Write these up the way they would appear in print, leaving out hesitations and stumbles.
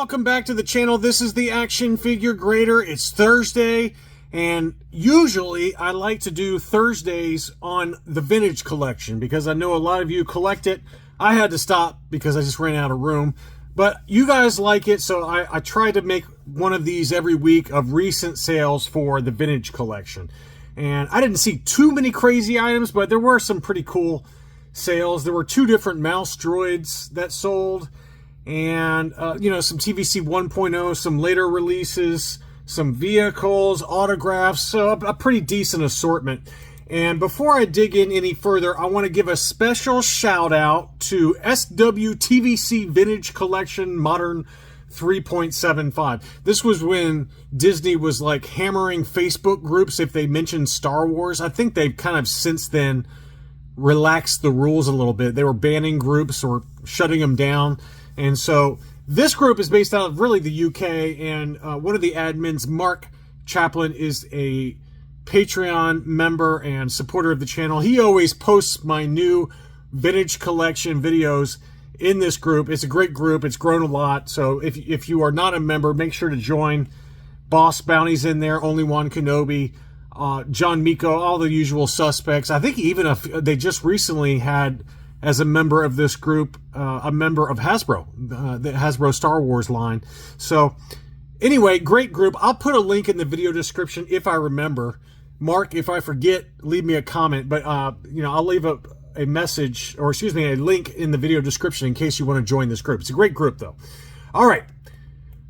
welcome back to the channel. This is the Action Figure Grader. It's Thursday, and usually I like to do Thursdays on the vintage collection because I know a lot of you collect it. I had to stop because I just ran out of room, but you guys like it, so I try to make one of these every week of recent sales for the vintage collection. And I didn't see too many crazy items, but there were some pretty cool sales. There were 2 different mouse droids that sold, and you know, some TVC 1.0, some later releases, some vehicles, autographs, so a pretty decent assortment. And before I dig in any further, I want to give a special shout out to SWTVC Vintage Collection Modern 3.75. This was when Disney was like hammering Facebook groups if they mentioned Star Wars. I think they've kind of since then relaxed the rules a little bit. They were banning groups or shutting them down. And so this group is based out of really the UK, and one of the admins, Mark Chaplin, is a Patreon member and supporter of the channel. He always posts my new vintage collection videos in this group. It's a great group. It's grown a lot. So if you are not a member, make sure to join. Boss Bounty's in there, Only One Kenobi, John Miko, all the usual suspects. I think even if they just recently had, as a member of this group, a member of Hasbro, the Hasbro Star Wars line. So anyway, great group. I'll put a link in the video description if I remember. Mark, if I forget, leave me a comment. But you know, I'll leave a message, or excuse me, a link in the video description in case you want to join this group. It's a great group, though. All right,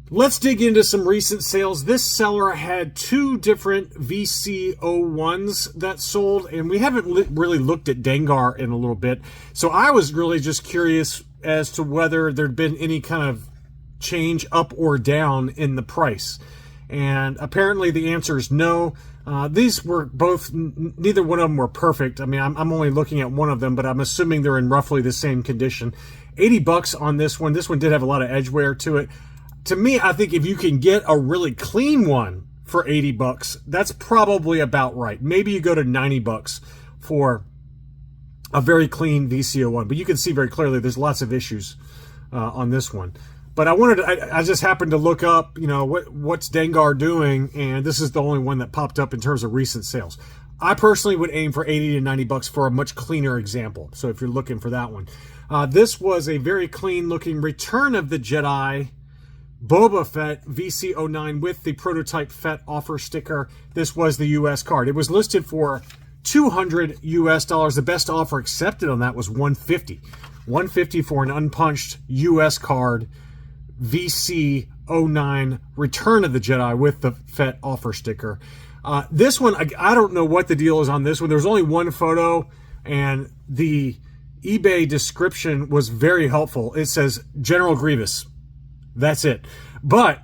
let's dig into some recent sales. This seller had 2 different VC01s that sold, and we haven't really looked at Dengar in a little bit. So I was really just curious as to whether there'd been any kind of change up or down in the price. And apparently the answer is no. These were both, neither one of them were perfect. I mean, I'm only looking at one of them, but I'm assuming they're in roughly the same condition. 80 bucks on this one. This one did have a lot of edge wear to it. To me, I think if you can get a really clean one for 80 bucks, that's probably about right. Maybe you go to 90 bucks for a very clean VCO1, but you can see very clearly there's lots of issues on this one. But I just happened to look up, you know, what's Dengar doing, and this is the only one that popped up in terms of recent sales. I personally would aim for 80 to 90 bucks for a much cleaner example. So if you're looking for that one, this was a very clean looking Return of the Jedi Boba Fett VC09 with the prototype Fett offer sticker. This was the US card. It was listed for $200 US. The best offer accepted on that was $150. $150 for an unpunched US card. VC09 Return of the Jedi with the Fett offer sticker. This one, I don't know what the deal is on this one. There's only one photo, and the eBay description was very helpful. It says General Grievous. That's it. But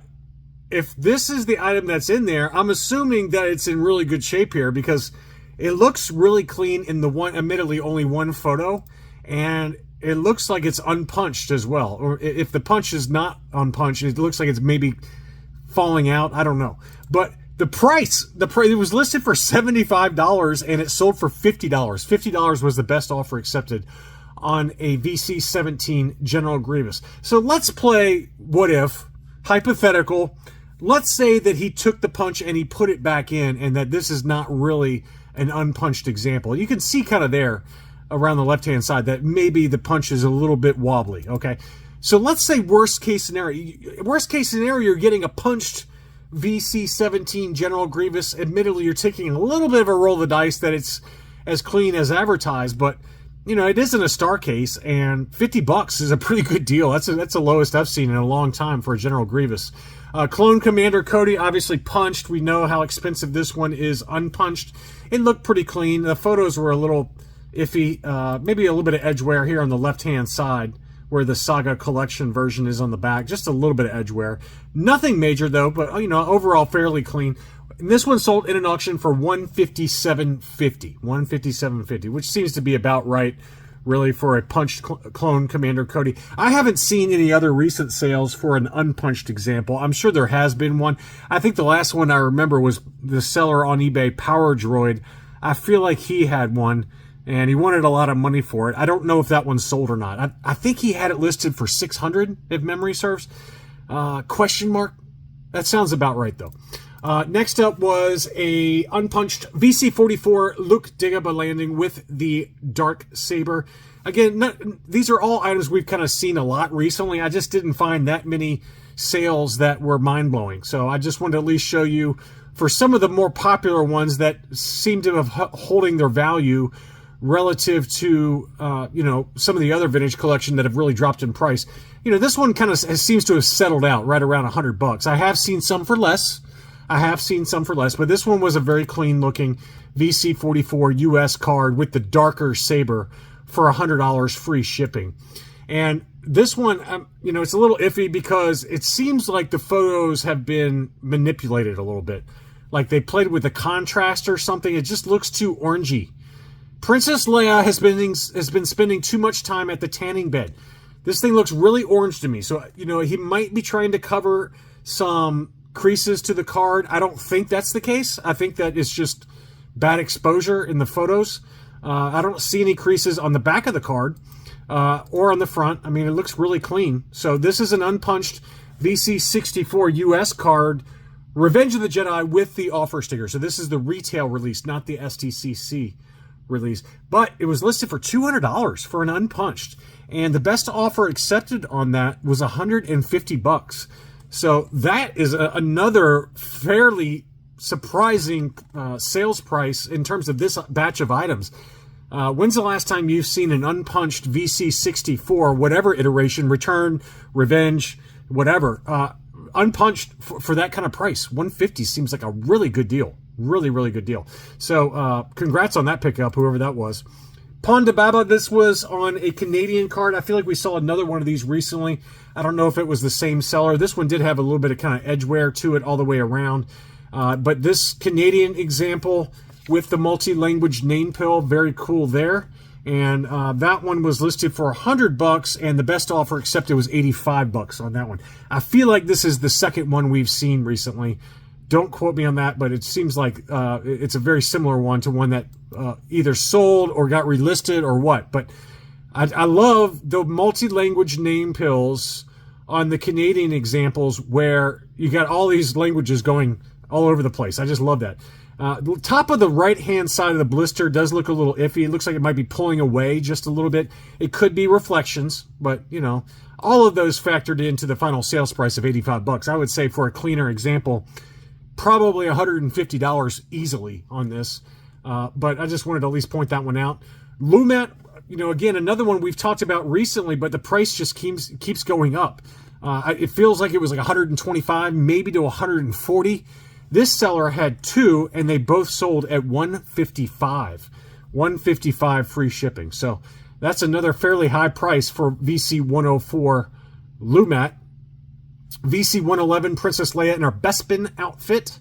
if this is the item that's in there, I'm assuming that it's in really good shape here because it looks really clean in the one, admittedly only one photo, and it looks like it's unpunched as well. Or if the punch is not unpunched, it looks like it's maybe falling out. I don't know. But the price, it was listed for $75 and it sold for $50. $50 was the best offer accepted on a VC17 General Grievous. So let's play what if, hypothetical. Let's say that he took the punch and he put it back in, and that this is not really an unpunched example. You can see kind of there around the left-hand side that maybe the punch is a little bit wobbly, okay? So let's say worst case scenario. Worst case scenario, you're getting a punched VC17 General Grievous. Admittedly, you're taking a little bit of a roll of the dice that it's as clean as advertised, but you know, it isn't a star case, and 50 bucks is a pretty good deal. That's the lowest I've seen in a long time for a General Grievous. Clone Commander Cody, obviously punched. We know how expensive this one is unpunched. It looked pretty clean. The photos were a little iffy, maybe a little bit of edge wear here on the left-hand side where the Saga Collection version is on the back. Just a little bit of edge wear. Nothing major, though, but, you know, overall fairly clean. And this one sold in an auction for $157.50. $157.50, which seems to be about right, really, for a punched Clone Commander Cody. I haven't seen any other recent sales for an unpunched example. I'm sure there has been one. I think the last one I remember was the seller on eBay, Power Droid. I feel like he had one, and he wanted a lot of money for it. I don't know if that one sold or not. I think he had it listed for $600, if memory serves. Question mark? That sounds about right, though. Next up was a unpunched VC44 Luke Dagobah landing with the Dark Saber. Again, these are all items we've kind of seen a lot recently. I just didn't find that many sales that were mind-blowing. So I just wanted to at least show you for some of the more popular ones that seem to have holding their value relative to, some of the other vintage collection that have really dropped in price. This one kind of seems to have settled out right around $100. I have seen some for less. But this one was a very clean looking VC44 US card with the darker saber for $100 free shipping. And this one, it's a little iffy because it seems like the photos have been manipulated a little bit. Like they played with the contrast or something. It just looks too orangey. Princess Leia has been spending too much time at the tanning bed. This thing looks really orange to me. So, he might be trying to cover some creases to the card. I don't think that's the case. I think that it's just bad exposure in the photos. I don't see any creases on the back of the card or on the front. I mean, it looks really clean. So this is an unpunched VC64 US card, Revenge of the Jedi with the offer sticker. So this is the retail release, not the STCC release. But it was listed for $200 for an unpunched. And the best offer accepted on that was $150. So that is another fairly surprising sales price in terms of this batch of items. When's the last time you've seen an unpunched VC64, whatever iteration, Return, Revenge, whatever, unpunched for that kind of price? $150 seems like a really good deal. Really, really good deal. So congrats on that pickup, whoever that was. Ponda Baba, this was on a Canadian card. I feel like we saw another one of these recently. I don't know if it was the same seller. This one did have a little bit of kind of edge wear to it all the way around. But this Canadian example with the multi-language name pill, very cool there. And that one was listed for $100, and the best offer accepted was $85 on that one. I feel like this is the second one we've seen recently. Don't quote me on that, but it seems like it's a very similar one to one that either sold or got relisted or what. But I love the multi-language name pills on the Canadian examples where you got all these languages going all over the place. I just love that. The top of the right-hand side of the blister does look a little iffy. It looks like it might be pulling away just a little bit. It could be reflections, but, all of those factored into the final sales price of $85. I would say for a cleaner example, probably $150 easily on this. But I just wanted to at least point that one out. Lumat, again, another one we've talked about recently, but the price just keeps going up. It feels like it was like $125, maybe to $140. This seller had two, and they both sold at $155. $155 free shipping. So that's another fairly high price for VC104 Lumat. VC111 Princess Leia in her Bespin outfit.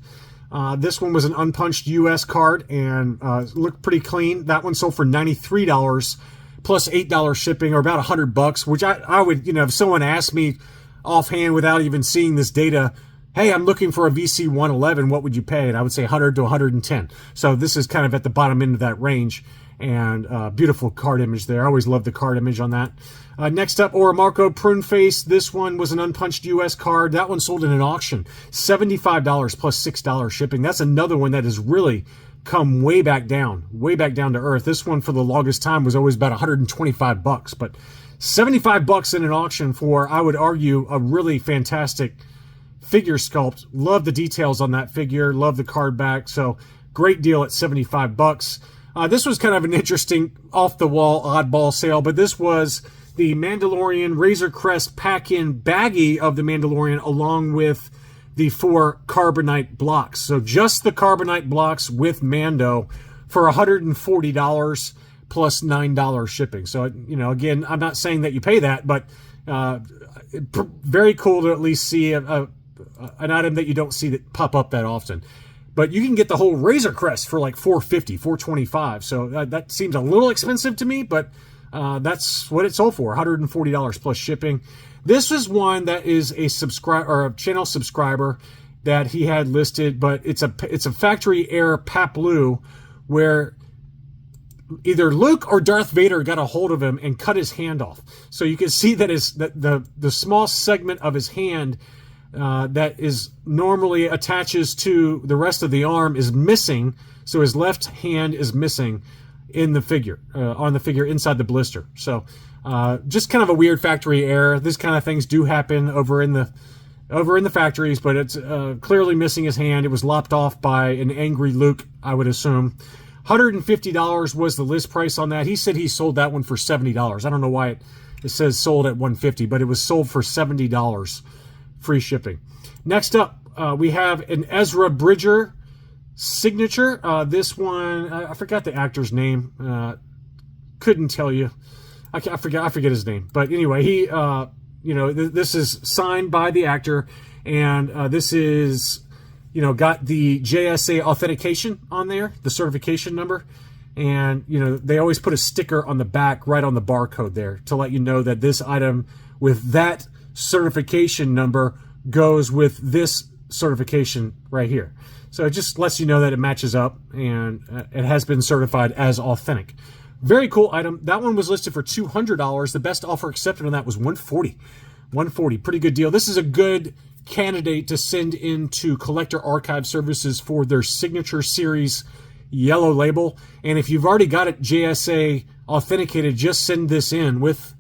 This one was an unpunched US card and looked pretty clean. That one sold for $93 plus $8 shipping, or about $100, which I would, if someone asked me offhand without even seeing this data, hey, I'm looking for a VC111, what would you pay? And I would say 100 to 110. So this is kind of at the bottom end of that range. And beautiful card image there. I always love the card image on that. Next up, Oromarco Prune Face. This one was an unpunched US card. That one sold in an auction. $75 plus $6 shipping. That's another one that has really come way back down to earth. This one for the longest time was always about $125, but $75 in an auction for, I would argue, a really fantastic figure sculpt. Love the details on that figure. Love the card back. So great deal at $75. This was kind of an interesting off-the-wall oddball sale, but this was the Mandalorian Razor Crest pack-in baggie of the Mandalorian along with the 4 carbonite blocks. So just the carbonite blocks with Mando for $140 plus $9 shipping. So, again, I'm not saying that you pay that, but very cool to at least see an item that you don't see that pop up that often. But you can get the whole Razor Crest for like $450, $425. So that seems a little expensive to me, but that's what it sold for, $140 plus shipping. This is one that is a subscriber or a channel subscriber that he had listed, but it's a factory error Paplu where either Luke or Darth Vader got a hold of him and cut his hand off. So you can see that the small segment of his hand that is normally attaches to the rest of the arm is missing. So his left hand is missing in the figure, on the figure inside the blister. So just kind of a weird factory error. These kind of things do happen over in the factories, but it's clearly missing his hand. It was lopped off by an angry Luke, I would assume. $150 was the list price on that. He said he sold that one for $70. I don't know why it says sold at $150, but it was sold for $70, free shipping. Next up, we have an Ezra Bridger signature. This one, I forgot the actor's name. Couldn't tell you. I forget his name. But anyway, he, this is signed by the actor, and this is, got the JSA authentication on there, the certification number. And, they always put a sticker on the back right on the barcode there to let you know that this item with that certification number goes with this certification right here. So it just lets you know that it matches up and it has been certified as authentic. Very cool item. That one was listed for $200. The best offer accepted on that was $140. $140, pretty good deal. This is a good candidate to send into Collector Archive Services for their Signature Series yellow label. And if you've already got it JSA authenticated, just send this in with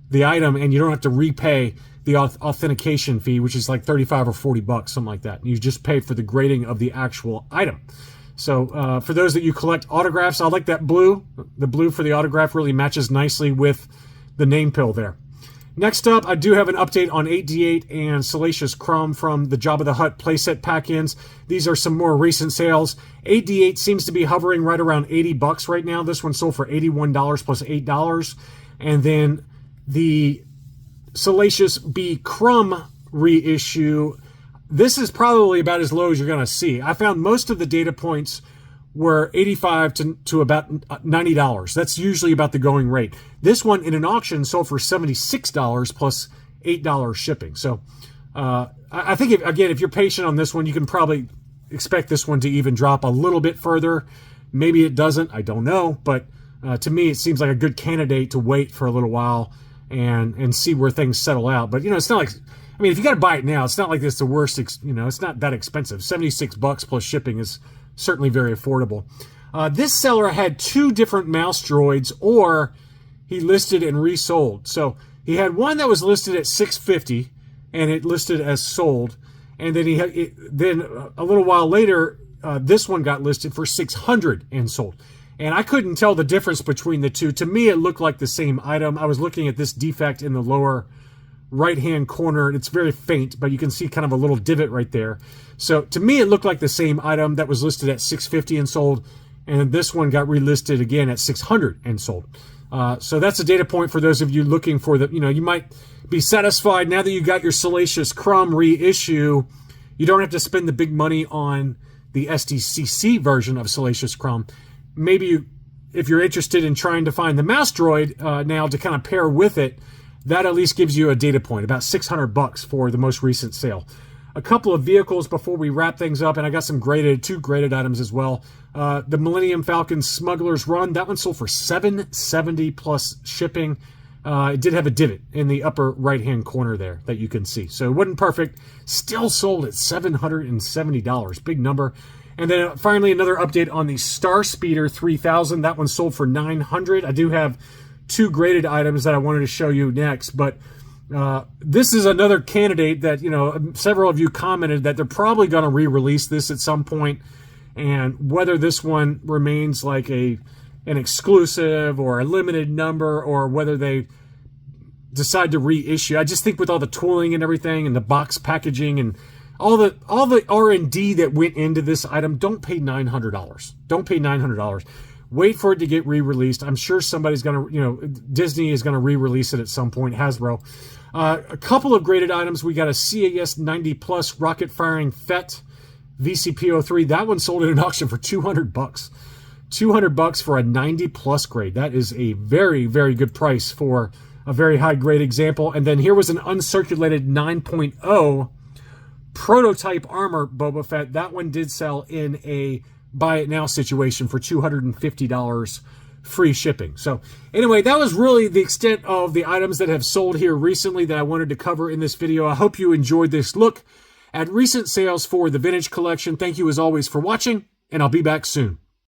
the item and you don't have to repay the authentication fee, which is like 35 or 40 bucks, something like that. You just pay for the grading of the actual item. So for those that you collect autographs, I like that blue. The blue for the autograph really matches nicely with the name pill there. Next up, I do have an update on 8D8 and Salacious Crumb from the Jabba the Hutt playset pack-ins. These are some more recent sales. 8D8 seems to be hovering right around 80 bucks right now. This one sold for $81 plus $8. And then the Salacious B Crumb reissue, this is probably about as low as you're going to see. I found most of the data points were $85 to about $90. That's usually about the going rate. This one in an auction sold for $76 plus $8 shipping. So I think, if you're patient on this one, you can probably expect this one to even drop a little bit further. Maybe it doesn't. I don't know. But to me, it seems like a good candidate to wait for a little while and see where things settle out. But, it's not like... if you got to buy it now, it's not like it's the worst, it's not that expensive. 76 bucks plus shipping is certainly very affordable. This seller had two different mouse droids, or he listed and resold. So he had one that was listed at $650 and it listed as sold. And then then a little while later, this one got listed for $600 and sold. And I couldn't tell the difference between the two. To me, it looked like the same item. I was looking at this defect in the lower right-hand corner. It's very faint, but you can see kind of a little divot right there. So to me, it looked like the same item that was listed at $650 and sold, and this one got relisted again at $600 and sold. So that's a data point for those of you looking for the, you might be satisfied now that you got your Salacious Crumb reissue. You don't have to spend the big money on the SDCC version of Salacious Crumb. Maybe if you're interested in trying to find the mouse droid now to kind of pair with it, that at least gives you a data point, about 600 bucks for the most recent sale. A couple of vehicles before we wrap things up, and I got some two graded items as well. The Millennium Falcon Smuggler's Run, that one sold for $770 plus shipping. It did have a divot in the upper right-hand corner there that you can see. So it wasn't perfect. Still sold at $770. Big number. And then finally, another update on the Star Speeder 3000. That one sold for $900. I do have two graded items that I wanted to show you next, but this is another candidate that, several of you commented that they're probably going to re-release this at some point, and whether this one remains like an exclusive or a limited number, or whether they decide to reissue. I just think with all the tooling and everything and the box packaging and all the R&D that went into this item, don't pay $900. Don't pay $900. Wait for it to get re-released. I'm sure somebody's going to, Disney is going to re-release it at some point, Hasbro. A couple of graded items. We got a CAS 90 Plus rocket firing FET VCP03. That one sold at an auction for $200. $200 for a 90 plus grade. That is a very, very good price for a very high grade example. And then here was an uncirculated 9.0 prototype armor Boba Fett. That one did sell in a buy it now situation for $250 free shipping. So anyway, that was really the extent of the items that have sold here recently that I wanted to cover in this video. I hope you enjoyed this look at recent sales for the vintage collection. Thank you as always for watching, and I'll be back soon.